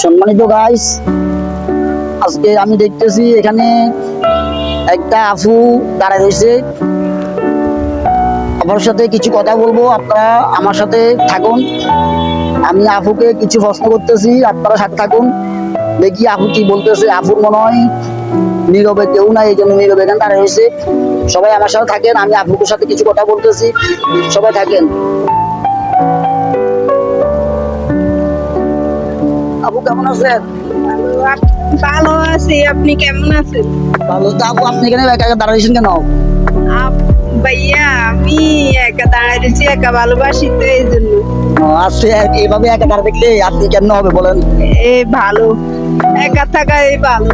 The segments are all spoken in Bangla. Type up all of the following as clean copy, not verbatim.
সম্মানিত গাইস, আজকে আমি দেখতেছি এখানে একটা আফু দাঁড়ায় রয়েছে। আমার সাথে কিছু কথা বলবো, আপনারা আমার সাথে থাকুন। আমি আফুকে কিছু প্রশ্ন করতেছি, আপনারা সাথে থাকুন। দেখি আফু কি বলতেছে। আফুর মনে হয় নীরবে কেউ নাই, এই জন্য নীরবে এখানে দাঁড়ায় রয়েছে। সবাই আমার সাথে থাকেন, আমি আফুর সাথে কিছু কথা বলতেছি, সবাই থাকেন। আপু কেমন আছেন? ভালো আছি, আপনি কেমন আছেন? ভালো। তো আপু আপনি এখানে একা একা দাঁড়াইছেন কেন? ভাইয়া আমি একা দাঁড়াইছি, একা ভালোবাসি তো এই জন্য। আজকে এইভাবে একা দাঁড়া দেখলে আপনি কেমন হবে বলেন? এ ভালো, একা থাকা এই ভালো।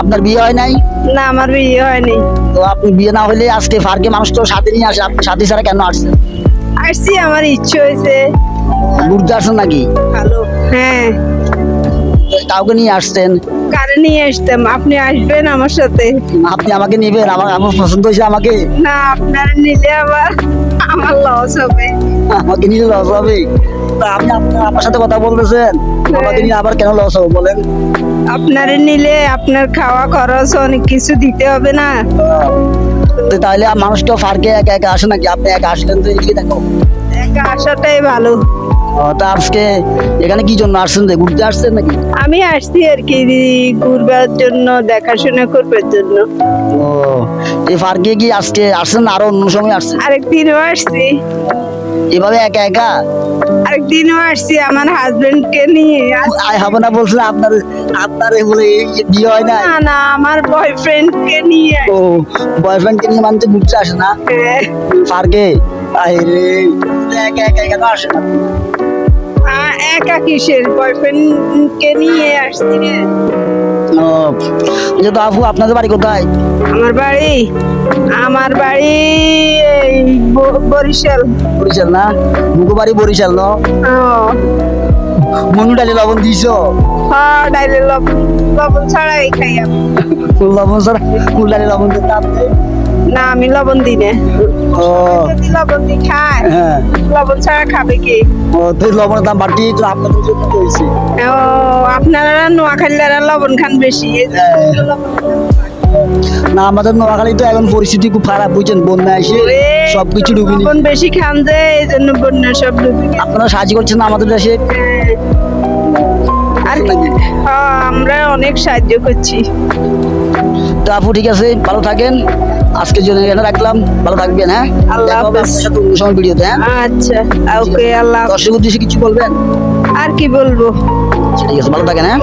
আপনার বিয়ে হয় নাই? না, আমার বিয়ে হয়নি। তো আপনি বিয়ে না হলে আজকে ফার্কে মানুষ তো সাথে নিয়ে আসে, আপনি সাথে ছাড়া কেন আসছেন? আসছি, আমার ইচ্ছে হয়েছে। ঘুরতে আসছেন নাকি? ভালো, হ্যাঁ। কাউকে নিয়ে আসছেন? কারে নিয়ে আসতাম, আপনি আসবেন আমার সাথে? আপনি আমাকে নিবেন? আমার পছন্দ হয়েছে আমাকে। না, আপনার নিলে আমার লস হবে। আমাকে নিলে লস হবে? তা আপনি আমার সাথে কথা বলতেছেন, আমাকে নিয়ে আবার কেন লস হবে বলেন? আপনারে নিলে আপনার খাওয়া খরচ অনেক কিছু দিতে হবে না? তো তাহলে মানুষ তো ফার্কে একা একা আসে নাকি? আপনি একা আসলেন তো এদিকে দেখো। একা আসাটাই ভালো। তা আজকে এখানে কি জন্য আসছেন? যে ঘুরতে আসছেন নাকি? আমি আসছি আর কি ঘুরবার জন্য, দেখাশোনা করবার জন্য। ও, এই পার্কে কি আজকে আসছেন আরো অন্য সময় আসছেন? আরেকদিনও আসছি, এভাবে একা একা? আরেকদিনও আসছি আমার হাজবেন্ড কে নিয়ে। আই হবে না বলছিল আপনার বলে বিয়ে হয় না? না না, আমার বয়ফ্রেন্ড কে নিয়ে। ও, বয়ফ্রেন্ড কে নিয়ে মানুষ ঘুরতে আসে না পার্কে? আই রে, একা একা কেন আসে না? একা কিসের, বয়ফ্রেন্ড কে নিয়ে আসছি রে। ও, তো আপু আপনাদের বাড়ি কোথায়? আমার বাড়ি এই বরিশাল। বরিশাল না? মুগো বাড়ি বরিশাল ন? মনু ডালি লবণ দিছো? হ্যাঁ, ডাইলে লবণ ছাড়াই খাই আমি। লবণ ছাড়া মুগ ডালি লবণ দিতে আপনি? না, আমি লবণ দিই না। ও, যদি লবণ দিয়ে খায়, হ্যাঁ। লবণ ছাড়া খাবে কি? ও, তো লবণের দাম বাড়তি তো আপনাদের জন্য হয়েছে। ও, আপনারা নোয়াখালীরা লবণ খান বেশি, এই জন্য হ্যাঁ। লবণ খান। না, আমাদের নোয়াখালী তো এখন পরিস্থিতি খুব খারাপ, বুঝছেন? বন্যা এসে সবকিছু ডুবে লবণ বেশি খান যে এই জন্য বন্যা সব ডুবে গেছে। আপনারা সাহায্য করছেন না আমাদের দেশে? আর কি? হ্যাঁ, আমরা অনেক সাহায্য করছি। তো আপু ঠিক আছে, ভালো থাকেন। আজকের জন্য এখানে রাখলাম, ভালো থাকবেন। হ্যাঁ, আল্লাহ দেখা হবে হাফেজ। আপনার সাথে অন্য সময় ভিডিওতে। হ্যাঁ, আচ্ছা, ওকে, আল্লাহ। দর্শক উদ্দেশ্যে কিছু বলবেন? আর কি বলবো? ঠিক আছে, ভালো থাকেন। হ্যাঁ।